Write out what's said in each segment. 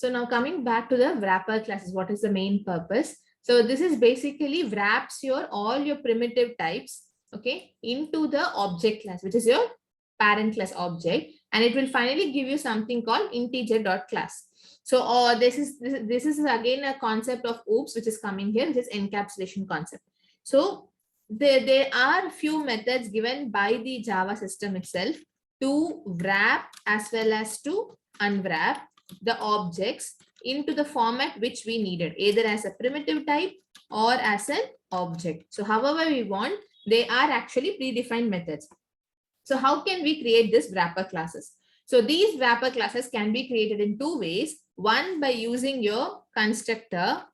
So now coming back to the wrapper classes, what is the main purpose? So this is basically wraps all your primitive types, okay, into the object class, which is your parent class object, and it will finally give you something called integer.class. So this is again a concept of OOPS, which is coming here, which is encapsulation concept. So there are few methods given by the Java system itself to wrap as well as to unwrap the objects into the format which we needed, either as a primitive type or as an object. So however we want, they are actually predefined methods. So how can we create this wrapper classes? So these wrapper classes can be created in two ways. One, by using your constructor,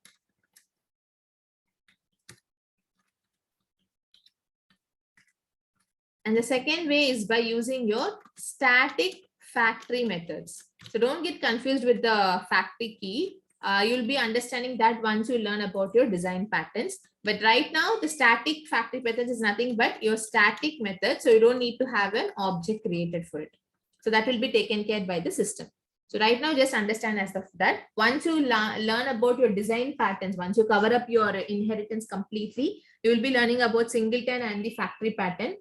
and the second way is by using your static factory methods. So don't get confused with the factory key. You'll be understanding that once you learn about your design patterns. But right now, the static factory methods is nothing but your static method. So you don't need to have an object created for it. So that will be taken care by the system. So right now, just understand as of that. Once you learn about your design patterns, once you cover up your inheritance completely, you will be learning about singleton and the factory pattern.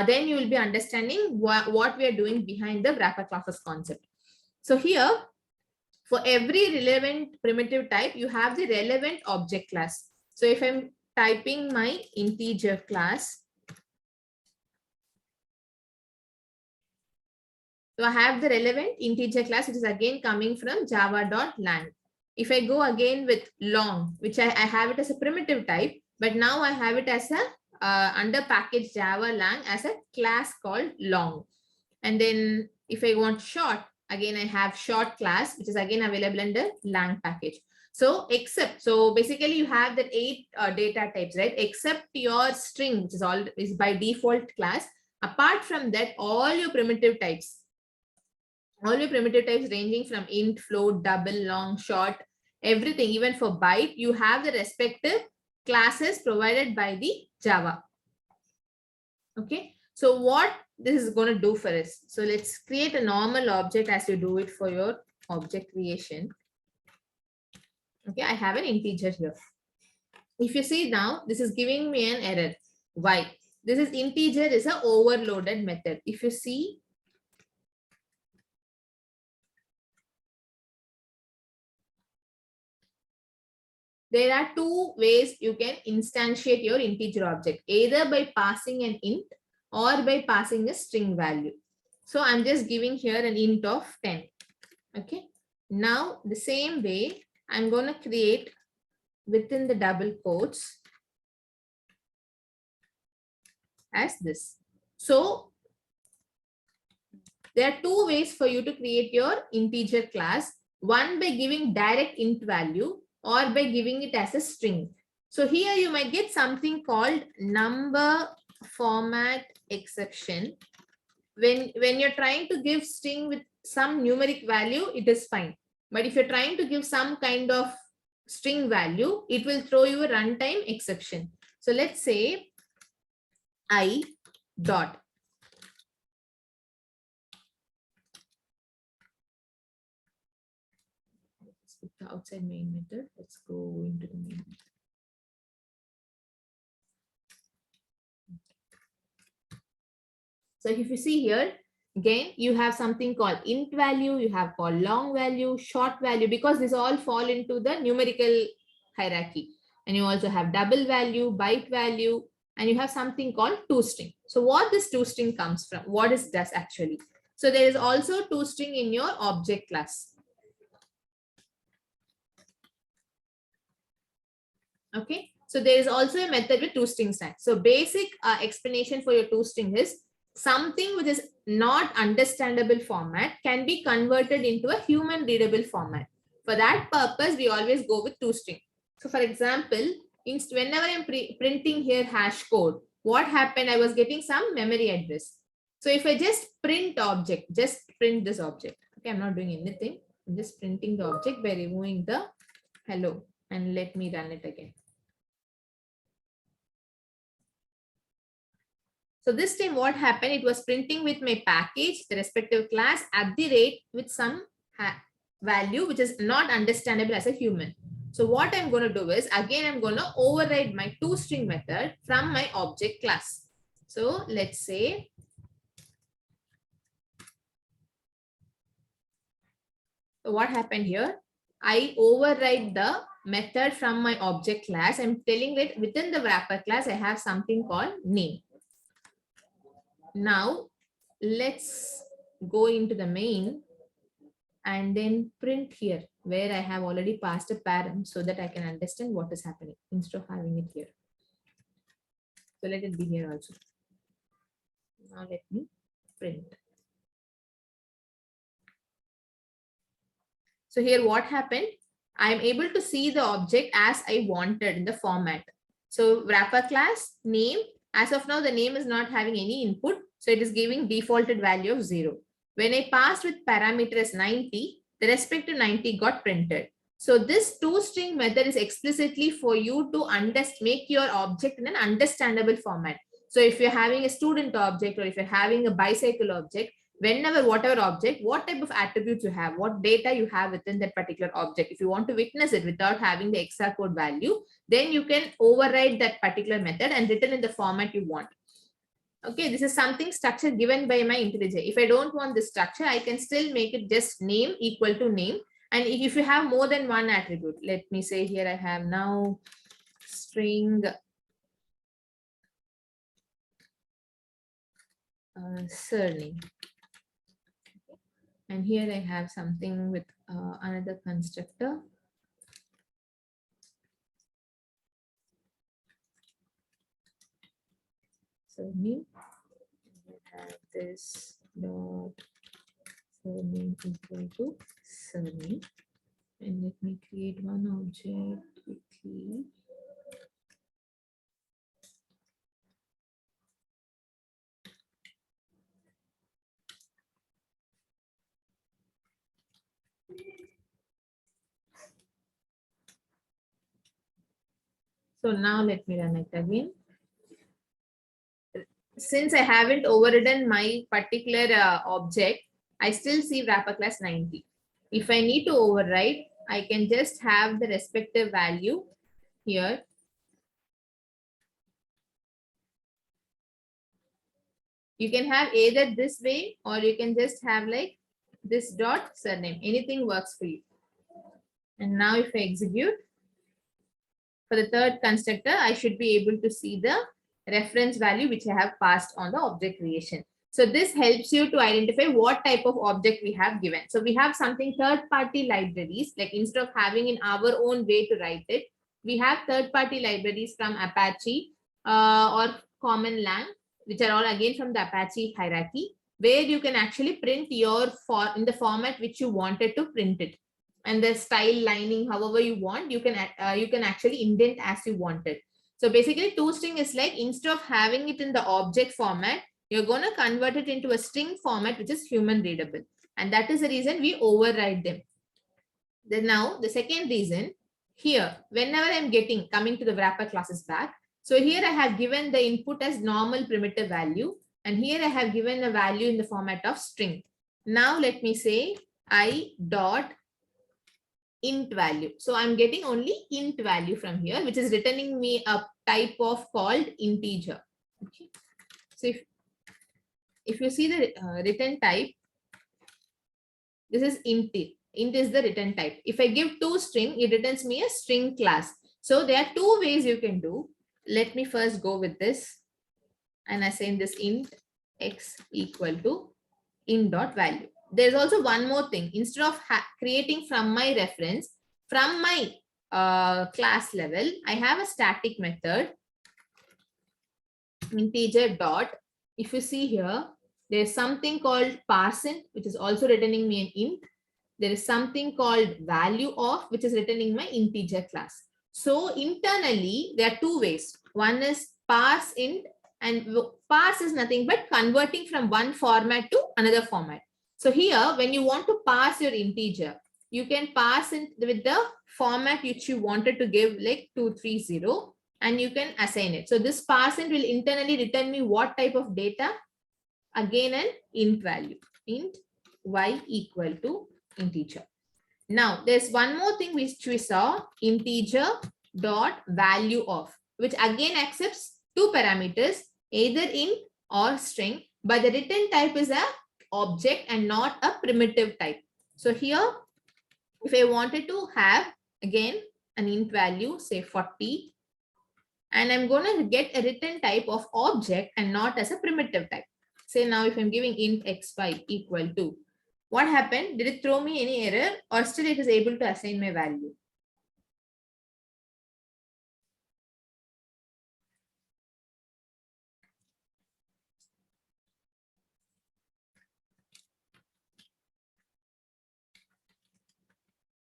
Then you will be understanding what we are doing behind the wrapper classes concept. So here, for every relevant primitive type, you have the relevant object class. So if I'm typing my integer class, so I have the relevant integer class, which is again coming from java.lang. If I go again with long, which I have it as a primitive type, but now I have it as a under package Java lang as a class called long. And then if I want short, again I have short class, which is again available under lang package. So basically you have that 8 data types, right? Except your string, which is by default class. Apart from that, all your primitive types ranging from int, float, double, long, short, everything, even for byte, you have the respective classes provided by the Java. Okay, so what this is going to do for us? So let's create a normal object as you do it for your object creation. Okay, I have an integer here. If you see now, this is giving me an error. Why? This is integer is a overloaded method. If you see, there are two ways you can instantiate your integer object, either by passing an int or by passing a string value. So I'm just giving here an int of 10. Okay. Now the same way I'm going to create within the double quotes as this. So there are two ways for you to create your integer class. One by giving direct int value or by giving it as a string. So here you might get something called number format exception. When you're trying to give string with some numeric value, it is fine. But if you're trying to give some kind of string value, it will throw you a runtime exception. So let's say I dot. Let's put the outside main method. Let's go into the main method. So if you see here, again, you have something called int value, you have called long value, short value, because these all fall into the numerical hierarchy. And you also have double value, byte value, and you have something called toString. So what this toString comes from, what is this actually? So there is also toString in your object class. Okay, so there is also a method with toString stack. So basic explanation for your toString is something which is not understandable format can be converted into a human readable format. For that purpose, we always go with toString. So for example, whenever I'm printing here hash code, what happened? I was getting some memory address. So if I just print object, just print this object. Okay, I'm not doing anything. I'm just printing the object by removing the hello, and let me run it again. So this time what happened, it was printing with my package, the respective class at the rate with some value which is not understandable as a human. So what I'm going to do is, again, I'm going to override my toString method from my object class. So let's say what happened here. I override the method from my object class. I'm telling that within the wrapper class, I have something called name. Now let's go into the main and then print here where I have already passed a param so that I can understand what is happening instead of having it here. So let it be here also. Now let me print. So here what happened? I'm able to see the object as I wanted in the format. So wrapper class name, as of now, the name is not having any input. So it is giving defaulted value of 0. When I passed with parameter as 90, the respective 90 got printed. So this toString method is explicitly for you to make your object in an understandable format. So if you're having a student object or if you're having a bicycle object, whenever whatever object, what type of attributes you have, what data you have within that particular object, if you want to witness it without having the hexacode value, then you can override that particular method and return in the format you want. Okay, this is something structure given by my IntelliJ. If I don't want this structure, I can still make it just name equal to name. And if you have more than one attribute, let me say here I have now string surname. And here I have something with another constructor. Surname. I have this dot surname equal to surname. And let me create one object quickly. So now let me run it again. Since I haven't overridden my particular object, I still see wrapper class 90. If I need to override, I can just have the respective value here. You can have either this way or you can just have like this dot surname. Anything works for you. And now if I execute, for the third constructor, I should be able to see the reference value which I have passed on the object creation. So this helps you to identify what type of object we have given. So we have something third-party libraries, like instead of having in our own way to write it, we have third-party libraries from Apache or Common Lang, which are all again from the Apache hierarchy, where you can actually print your in the format which you wanted to print it. And the style lining, however you want, you can actually indent as you want it. So basically toString is like, instead of having it in the object format, you're going to convert it into a string format which is human readable, and that is the reason we override them. Then now the second reason, here whenever I'm coming to the wrapper classes back, so here I have given the input as normal primitive value, and here I have given a value in the format of string. Now let me say I dot int value. So I'm getting only int value from here, which is returning me a type of called integer. Okay. So if you see the return type, this is int. Int is the return type. If I give toString, it returns me a string class. So there are two ways you can do. Let me first go with this and assign this int x equal to int dot value. There's also one more thing. Instead of creating from my reference, from my class level, I have a static method, integer dot. If you see here, there's something called parseInt, which is also returning me an int. There is something called value of, which is returning my integer class. So internally, there are two ways. One is parseInt, and parse is nothing but converting from one format to another format. So here, when you want to parse your integer, you can parse it with the format which you wanted to give, like 230, and you can assign it. So this parseInt will internally return me what type of data? Again, an int value, int y equal to integer. Now there's one more thing which we saw, integer dot value of, which again accepts two parameters, either int or string, but the return type is a object and not a primitive type. So here, if I wanted to have again an int value, say 40, and I'm going to get a return type of object and not as a primitive type. Say now if I'm giving int xy equal to, what happened? Did it throw me any error, or still it is able to assign my value?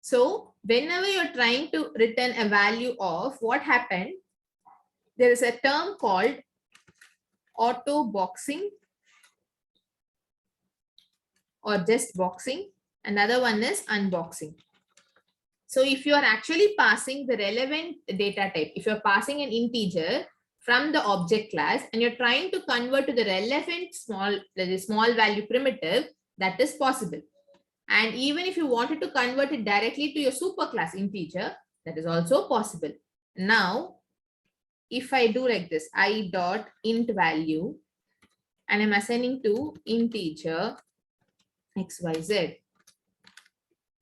So whenever you're trying to return a value of, what happened? There is a term called auto boxing or just boxing. Another one is unboxing. So if you are actually passing the relevant data type, if you're passing an integer from the object class and you're trying to convert to the relevant small value primitive, that is possible. And even if you wanted to convert it directly to your superclass integer, that is also possible. Now, if I do like this, I dot int value, and I'm assigning to integer xyz,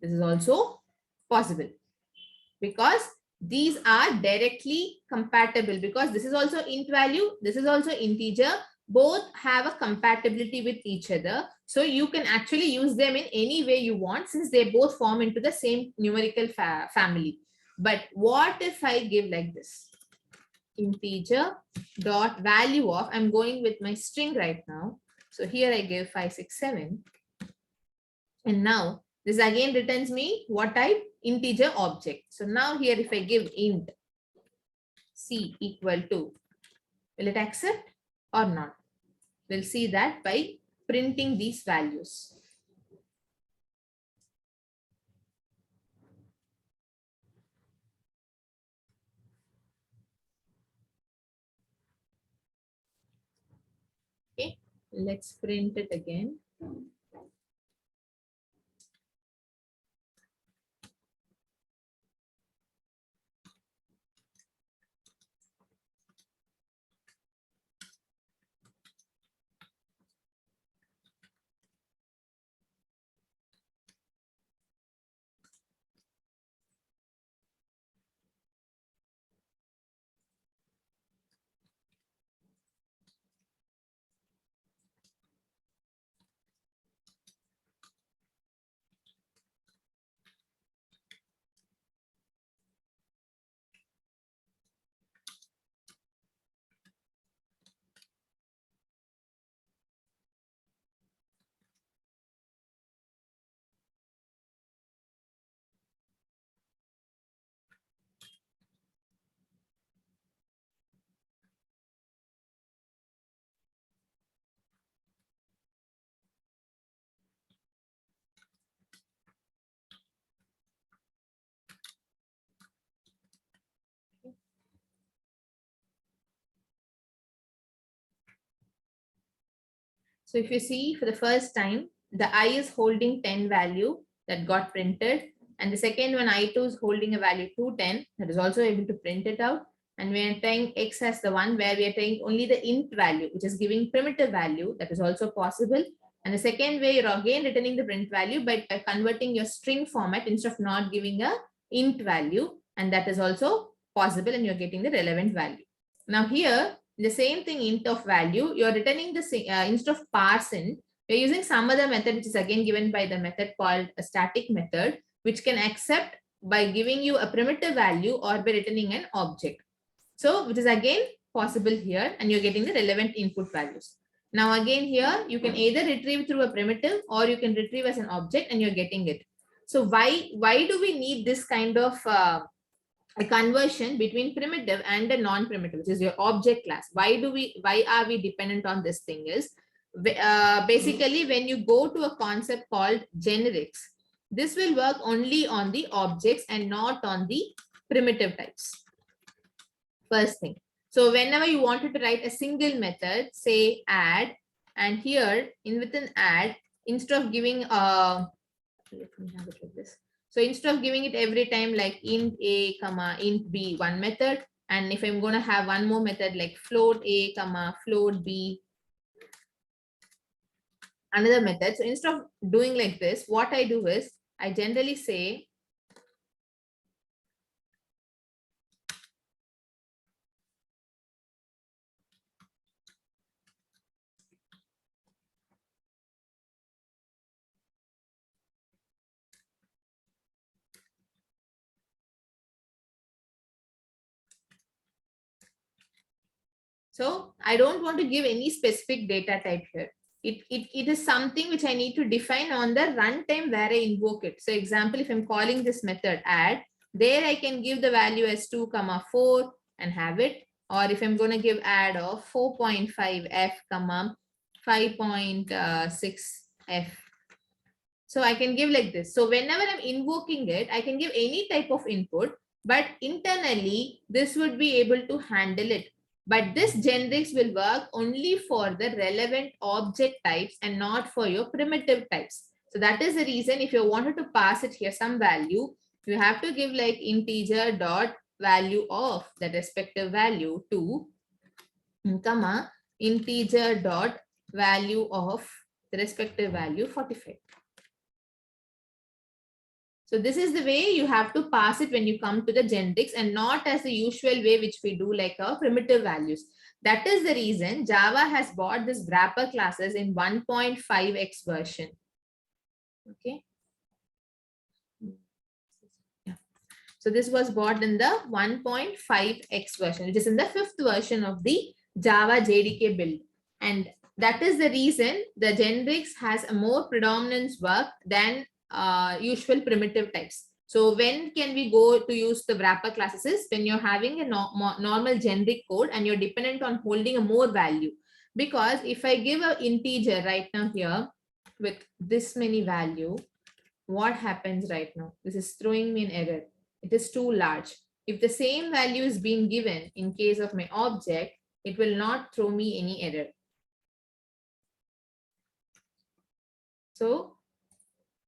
this is also possible because these are directly compatible, because this is also int value, this is also integer, both have a compatibility with each other. So you can actually use them in any way you want, since they both form into the same numerical family. But what if I give like this, integer dot value of, I'm going with my string right now, so here I give 567, and now this again returns me what type? Integer object. So now here if I give int c equal to, will it accept or not? We'll see that by printing these values. Okay, let's print it again. So if you see, for the first time, the I is holding 10 value that got printed, and the second one I2 is holding a value 210 that is also able to print it out. And we are trying X as the one where we are trying only the int value, which is giving primitive value, that is also possible. And the second way, you're again returning the print value by converting your string format instead of not giving a int value, and that is also possible, and you're getting the relevant value. Now here, the same thing, int of value, you're returning the same, instead of parse int, we're using some other method, which is again given by the method called a static method, which can accept by giving you a primitive value or by returning an object. So which is again possible here, and you're getting the relevant input values. Now again here, you can either retrieve through a primitive or you can retrieve as an object, and you're getting it. So why do we need this kind of a conversion between primitive and a non-primitive, which is your object class? Why are we dependent on this thing is, basically when you go to a concept called generics, this will work only on the objects and not on the primitive types. First thing. So whenever you wanted to write a single method, say add, and here in within add, instead of giving let me have it like this. So instead of giving it every time like int a comma int b, one method, and if I'm going to have one more method like float a comma float b, another method. So instead of doing like this, what I do is I generally say so I don't want to give any specific data type here. It is something which I need to define on the runtime where I invoke it. So example, if I'm calling this method add, there I can give the value as 2 comma 4 and have it. Or if I'm going to give add of 4.5 f comma 5.6 f. So I can give like this. So whenever I'm invoking it, I can give any type of input, but internally this would be able to handle it. But this generics will work only for the relevant object types and not for your primitive types. So that is the reason if you wanted to pass it here some value, you have to give like integer dot value of the respective value to comma integer dot value of the respective value 45. So this is the way you have to pass it when you come to the generics and not as the usual way which we do like our primitive values. That is the reason Java has bought this wrapper classes in 1.5x version. Okay. Yeah. So this was bought in the 1.5x version, which is in the 5th version of the Java JDK build. And that is the reason the generics has a more predominance work than usual primitive types. So when can we go to use the wrapper classes is when you're having a normal generic code and you're dependent on holding a more value. Because if I give an integer right now here with this many value, what happens right now? This is throwing me an error. It is too large. If the same value is being given in case of my object, it will not throw me any error. So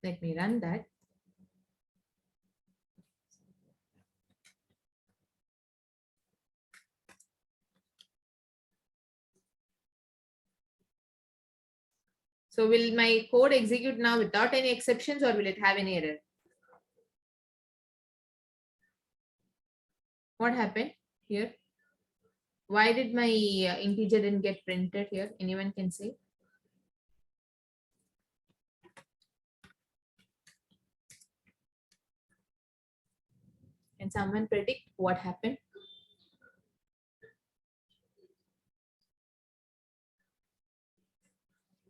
let me run that. So will my code execute now without any exceptions or will it have any error? What happened here? Why did my integer didn't get printed here? Anyone can say? Can someone predict what happened?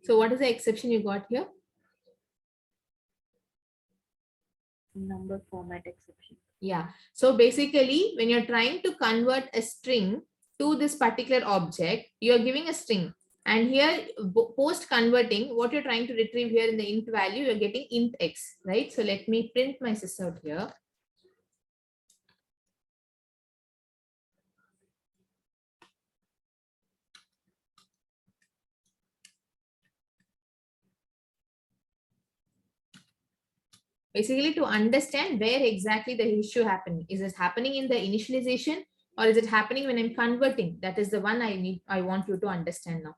So what is the exception you got here? Number format exception. Yeah. So basically, when you're trying to convert a string to this particular object, you're giving a string. And here, post converting, what you're trying to retrieve here in the int value, you're getting int x, right? So let me print my sys out here. Basically, to understand where exactly the issue happening. Is it happening in the initialization or is it happening when I'm converting? That is the one I want you to understand now.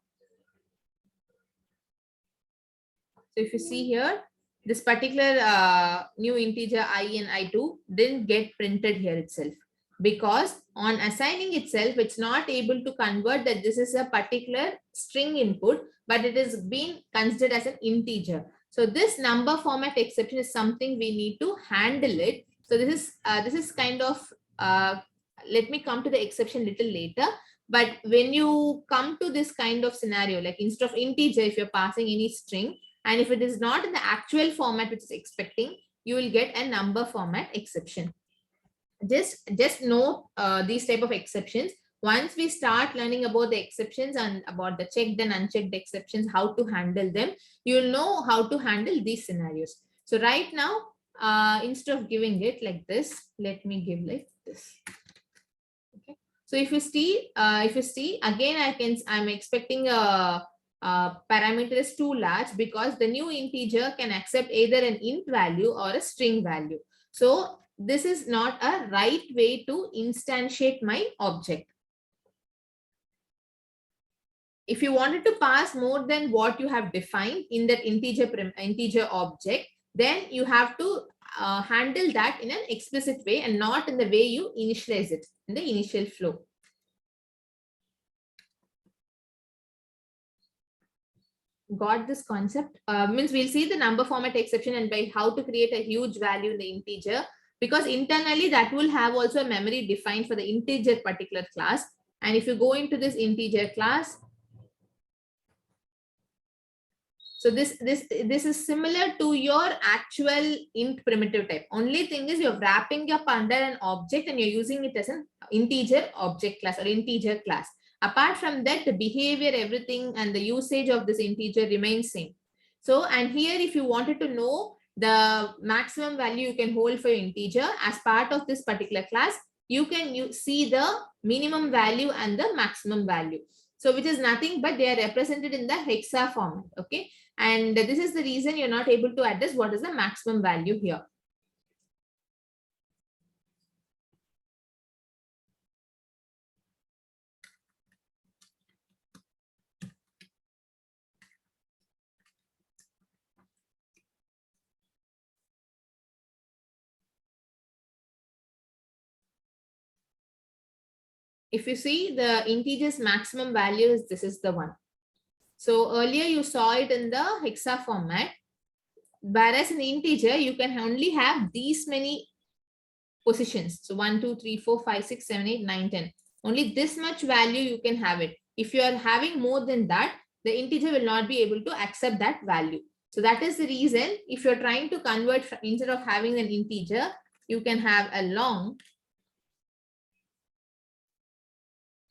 So if you see here, this particular new integer I and I2 didn't get printed here itself because on assigning itself, it's not able to convert that this is a particular string input, but it is being considered as an integer. So this number format exception is something we need to handle it. So this is kind of, let me come to the exception little later. But when you come to this kind of scenario, like instead of integer, if you're passing any string, and if it is not in the actual format which is expecting, you will get a number format exception. Just note these type of exceptions. Once we start learning about the exceptions and about the checked and unchecked exceptions, how to handle them, you'll know how to handle these scenarios. So right now, instead of giving it like this, let me give like this. Okay. So if you see again, I'm expecting a parameter is too large because the new integer can accept either an int value or a string value. So this is not a right way to instantiate my object. If you wanted to pass more than what you have defined in that integer object, then you have to handle that in an explicit way and not in the way you initialize it in the initial flow. Got this concept? Means we'll see the number format exception and by how to create a huge value in the integer, because internally that will have also a memory defined for the integer particular class. And if you go into this integer class, so this is similar to your actual int primitive type. Only thing is you're wrapping up under an object and you're using it as an integer object class or integer class. Apart from that, the behavior, everything, and the usage of this integer remains same. So, and here, if you wanted to know the maximum value you can hold for your integer as part of this particular class, you can see the minimum value and the maximum value. So, which is nothing but they are represented in the hexa format. Okay. And this is the reason you're not able to address what is the maximum value here. If you see the integer's maximum value is this is the one. So earlier you saw it in the hexa format, whereas in integer you can only have these many positions. So 1, 2, 3, 4, 5, 6, 7, 8, 9, 10. Only this much value you can have it. If you are having more than that, the integer will not be able to accept that value. So that is the reason if you're trying to convert, instead of having an integer, you can have a long.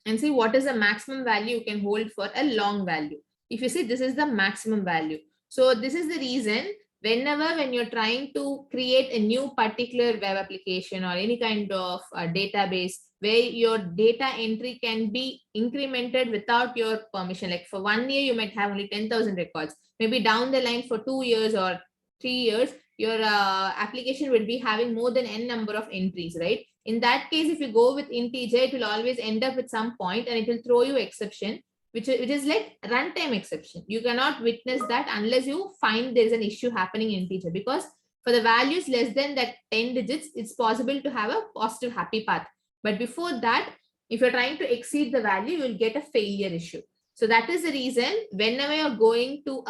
And see what is the maximum value you can hold for a long value. If you see, this is the maximum value. So this is the reason when you're trying to create a new particular web application or any kind of database where your data entry can be incremented without your permission. Like for 1 year, you might have only 10,000 records. Maybe down the line for 2 years or 3 years, your application will be having more than n number of entries, right? In that case, if you go with integer, it will always end up at some point and it will throw you exception, which is like runtime exception. You cannot witness that unless you find there's an issue happening in integer, because for the values less than that 10 digits, it's possible to have a positive happy path. But before that, if you're trying to exceed the value, you will get a failure issue. So that is the reason whenever you're going to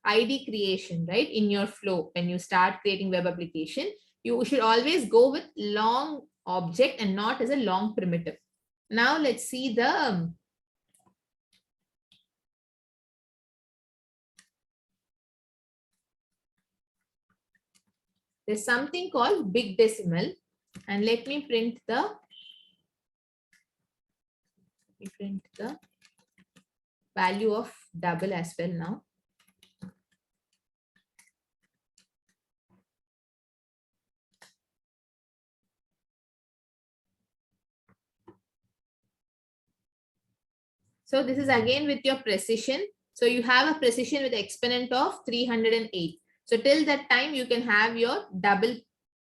ID creation, right, in your flow, when you start creating web application, you should always go with long object and not as a long primitive. Now let's see the there's something called big decimal, and let me print the value of double as well now. So this is again with your precision. So you have a precision with exponent of 308. So till that time you can have your double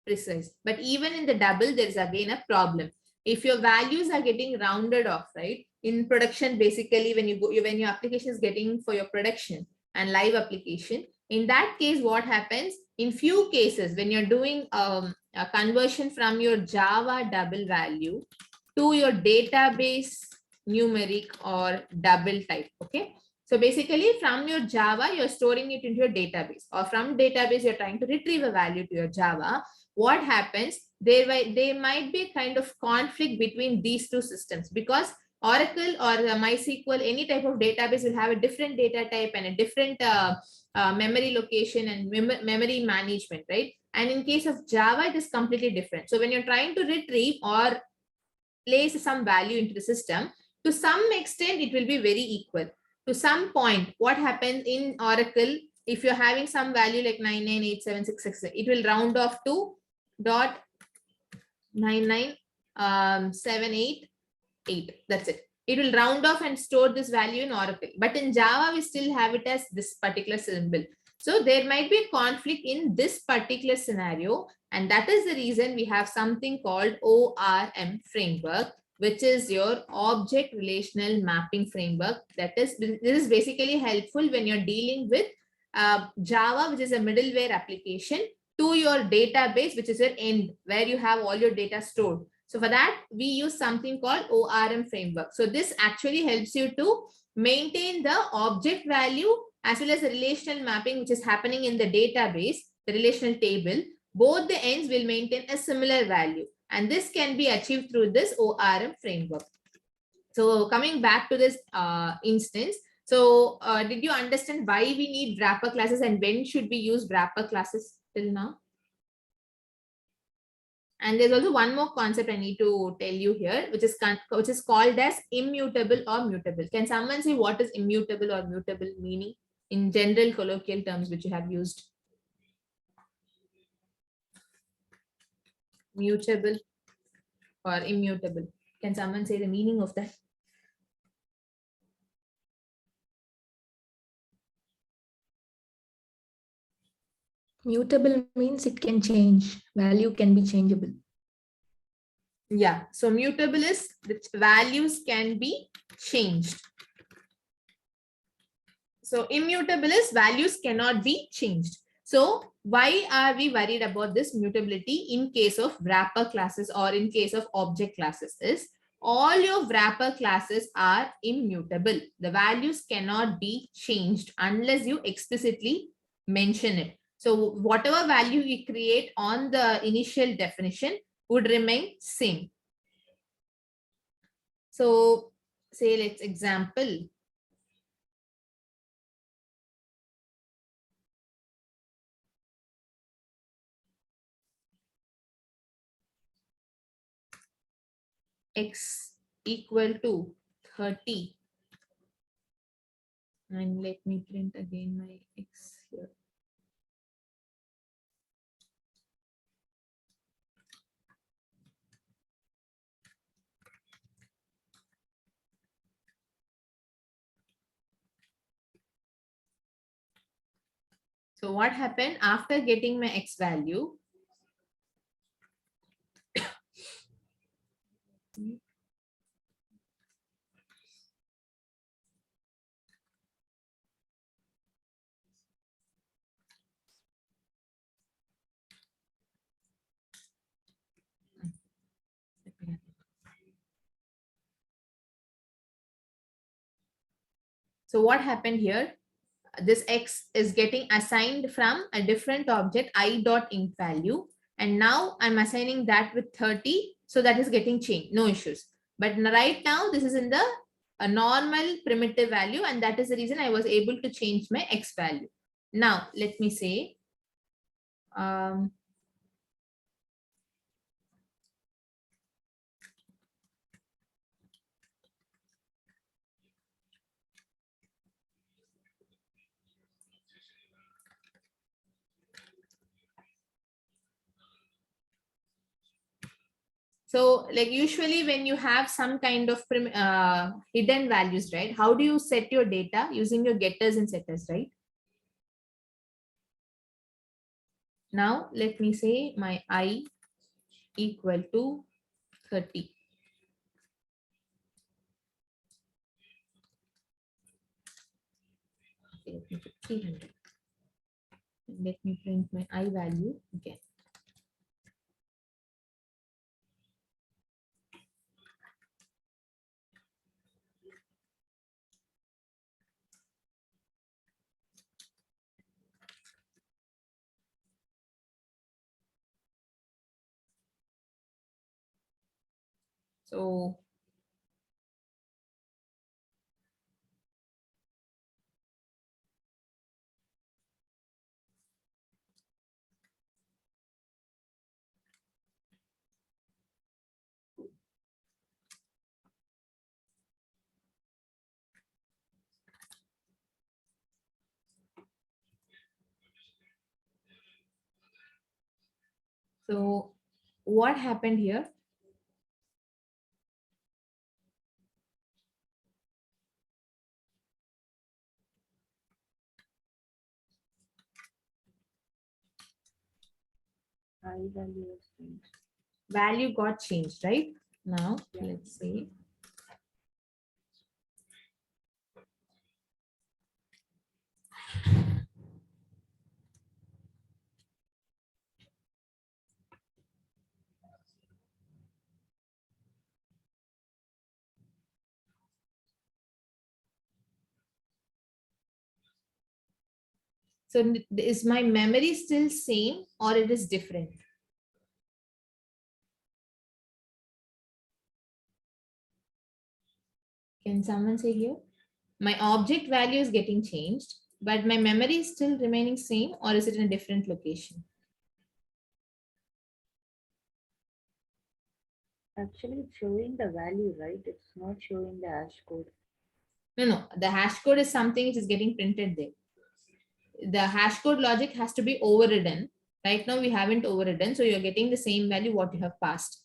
precise. But even in the double, there's again a problem. If your values are getting rounded off, right? In production, basically, when your application is getting for your production and live application, in that case, what happens? In few cases, when you're doing a conversion from your Java double value to your database numeric or double type, okay? So basically from your Java, you're storing it into your database, or from database, you're trying to retrieve a value to your Java. What happens? There might be a kind of conflict between these two systems, because Oracle or MySQL, any type of database will have a different data type and a different memory location and memory management, right? And in case of Java, it is completely different. So when you're trying to retrieve or place some value into the system, to some extent, it will be very equal. To some point, what happens in Oracle, if you're having some value like 9987666, it will round off to dot 99788. That's it. It will round off and store this value in Oracle. But in Java, we still have it as this particular symbol. So there might be a conflict in this particular scenario, and that is the reason we have something called ORM framework, which is your object relational mapping framework. That is, this is basically helpful when you're dealing with Java, which is a middleware application, to your database, which is your end, where you have all your data stored. So for that, we use something called ORM framework. So this actually helps you to maintain the object value as well as the relational mapping, which is happening in the database, the relational table. Both the ends will maintain a similar value. And this can be achieved through this ORM framework. So coming back to this instance, so did you understand why we need wrapper classes and when should we use wrapper classes till now? And there's also one more concept I need to tell you here, which is called as immutable or mutable. Can someone say what is immutable or mutable meaning in general colloquial terms which you have used? Mutable or immutable. Can someone say the meaning of that? Mutable means it can change. Value can be changeable. Yeah. So mutable is the values can be changed. So immutable is values cannot be changed. So why are we worried about this mutability in case of wrapper classes or in case of object classes? Is all your wrapper classes are immutable. The values cannot be changed unless you explicitly mention it. So whatever value you create on the initial definition would remain same. So say let's example. X equal to 30. And let me print again my X here. So what happened after getting my X value? So what happened here? This X is getting assigned from a different object I dot int value. And now I'm assigning that with 30. So that is getting changed, no issues. But right now this is in the a normal primitive value. And that is the reason I was able to change my X value. Now let me say, so like usually when you have some kind of hidden values, right? How do you set your data? Using your getters and setters, right? Now let me say my I equal to 30. Okay, let me put 300. And let me print my I value again. So what happened here? I value is changed. Value got changed, right? Now, Yeah. let's see. So is my memory still same or it is different? Can someone say here? My object value is getting changed, but my memory is still remaining same, or is it in a different location? Actually, it's showing the value, right? It's not showing the hash code. No, the hash code is something which is getting printed there. The hash code logic has to be overridden. Right now we haven't overridden, so you're getting the same value what you have passed.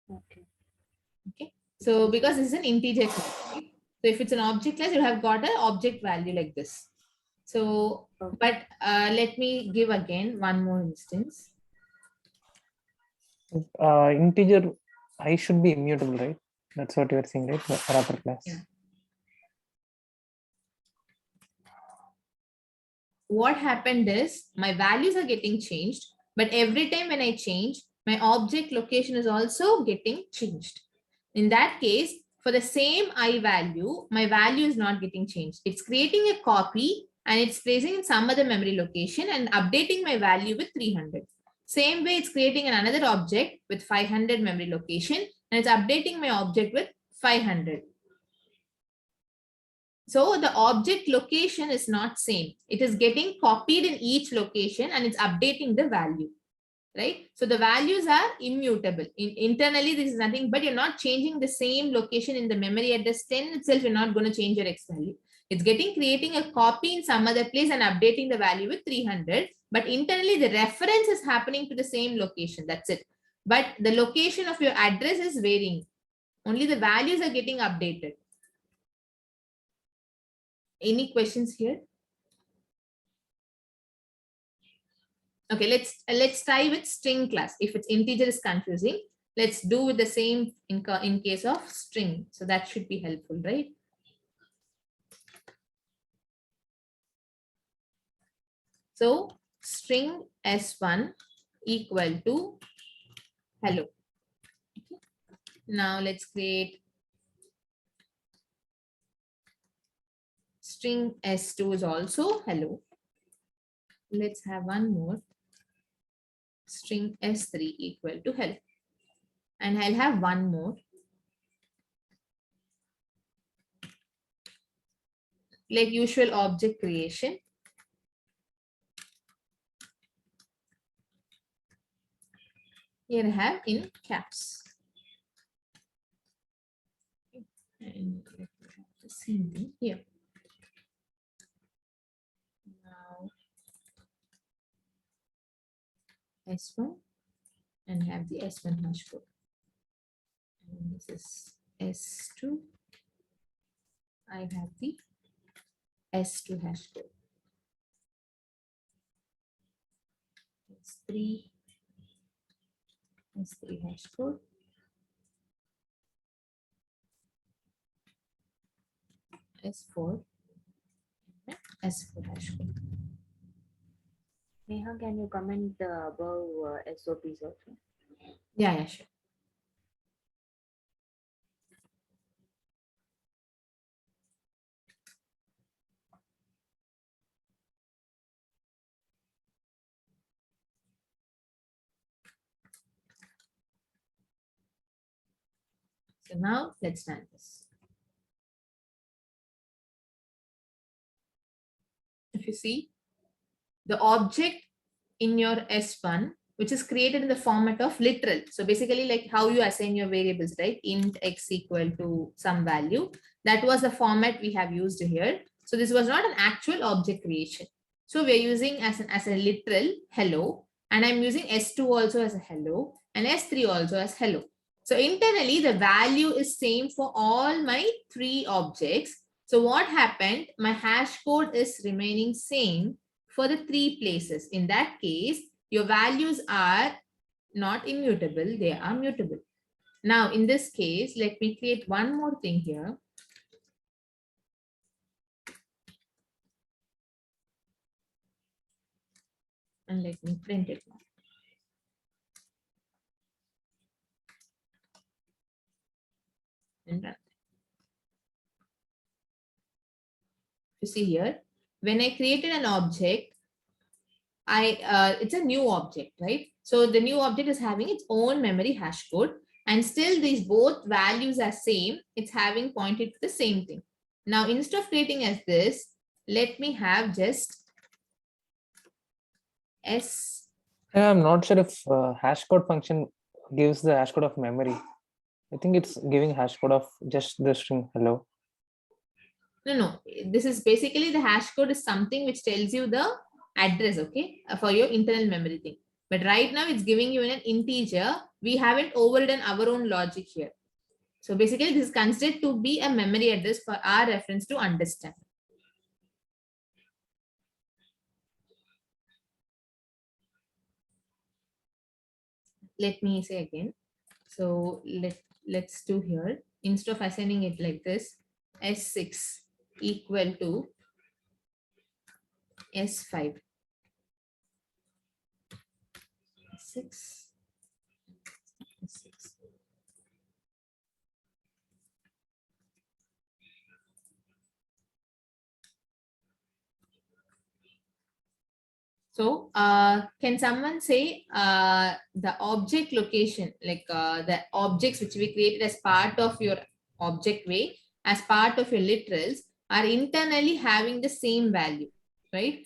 Okay. Okay, so because this is an integer class, right? So if it's an object class, you have got an object value like this. So, Okay. but let me give again one more instance. Integer I should be immutable, right? That's what you're saying, right? The wrapper class. Yeah. What happened is my values are getting changed, but every time when I change, my object location is also getting changed. In that case, for the same I value, my value is not getting changed. It's creating a copy and it's placing in some other memory location and updating my value with 300. Same way, it's creating another object with 500 memory location and it's updating my object with 500. So the object location is not same. It is getting copied in each location and it's updating the value, right? So the values are immutable. Internally, this is nothing, but you're not changing the same location in the memory address 10 itself. You're not going to change your X value. It's creating a copy in some other place and updating the value with 300. But internally, the reference is happening to the same location. That's it. But the location of your address is varying. Only the values are getting updated. Any questions here? Okay, let's try with string class. If it's integer is confusing, let's do with the same in case of string. So that should be helpful, right? So string s1 equal to hello. Okay. Now let's create string s2 is also hello. Let's have one more. String s3 equal to hello. And I'll have one more. Like usual object creation. Here I have in caps. And let me have the same thing here. Now S1 and have the S1 hash code. And this is S2. I have the S2 hash code. S3. S3 hash code. S4. S4 hash code. Neha, can you comment the above SOPs also? Yeah, sure. So now let's run this. If you see the object in your S1, which is created in the format of literal. So basically like how you assign your variables, right? Int x equal to some value. That was the format we have used here. So this was not an actual object creation. So we're using as a literal hello, and I'm using S2 also as a hello and S3 also as hello. So internally the value is same for all my three objects. So what happened? My hash code is remaining same for the three places. In that case, your values are not immutable, they are mutable. Now, in this case, let me create one more thing here. And let me print it now. And run. You see here, when I created an object, it's a new object, right? So the new object is having its own memory hash code, and still these both values are same. It's having pointed to the same thing. Now, instead of creating as this, let me have just S. I'm not sure if hash code function gives the hash code of memory. I think it's giving hash code of just the string hello. No. This is basically the hash code is something which tells you the address, okay, for your internal memory thing. But right now it's giving you an integer. We haven't overridden our own logic here. So basically this is considered to be a memory address for our reference to understand. Let me say again. So let's do here, instead of assigning it like this, S6 equal to S5. 6. So can someone say the object location, like the objects which we created as part of your object way, as part of your literals, are internally having the same value, right?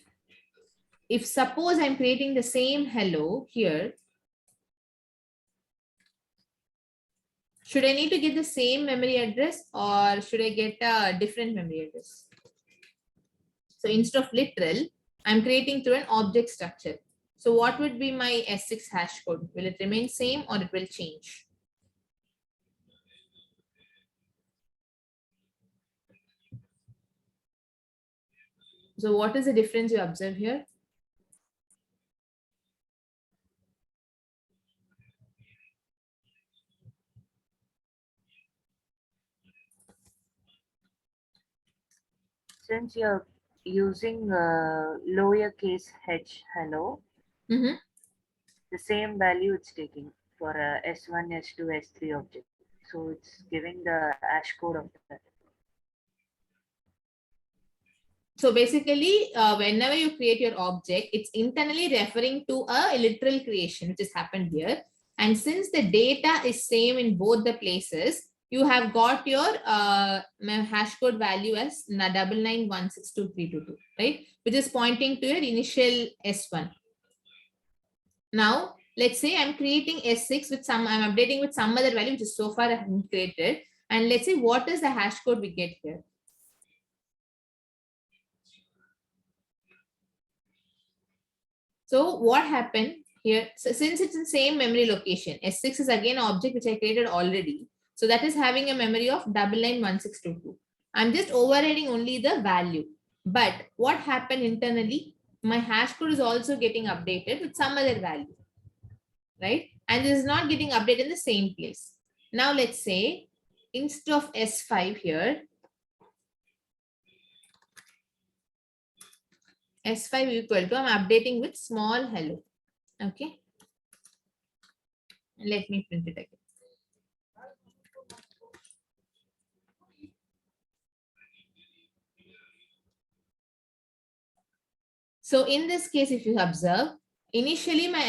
If suppose I'm creating the same hello here, should I need to get the same memory address or should I get a different memory address? So instead of literal, I'm creating through an object structure. So what would be my S6 hash code? Will it remain same or it will change? So what is the difference you observe here? Since you're using lowercase h hello, Mm-hmm. the same value it's taking for S1, S2, S3 object. So it's giving the hash code of that. So basically, whenever you create your object, it's internally referring to a literal creation, which has happened here. And since the data is same in both the places, you have got your hash code value as 9916232, right? Which is pointing to your initial S1. Now, let's say I'm creating S6 with some, I'm updating with some other value, which is so far I haven't created. And let's say, what is the hash code we get here? So what happened here? So since it's the same memory location, S6 is again an object which I created already. So that is having a memory of 991622. I'm just overriding only the value. But what happened internally? My hash code is also getting updated with some other value, right? And this is not getting updated in the same place. Now let's say instead of S5 here, S5 equal to, I'm updating with small hello. Okay. Let me print it again. So in this case, if you observe, initially my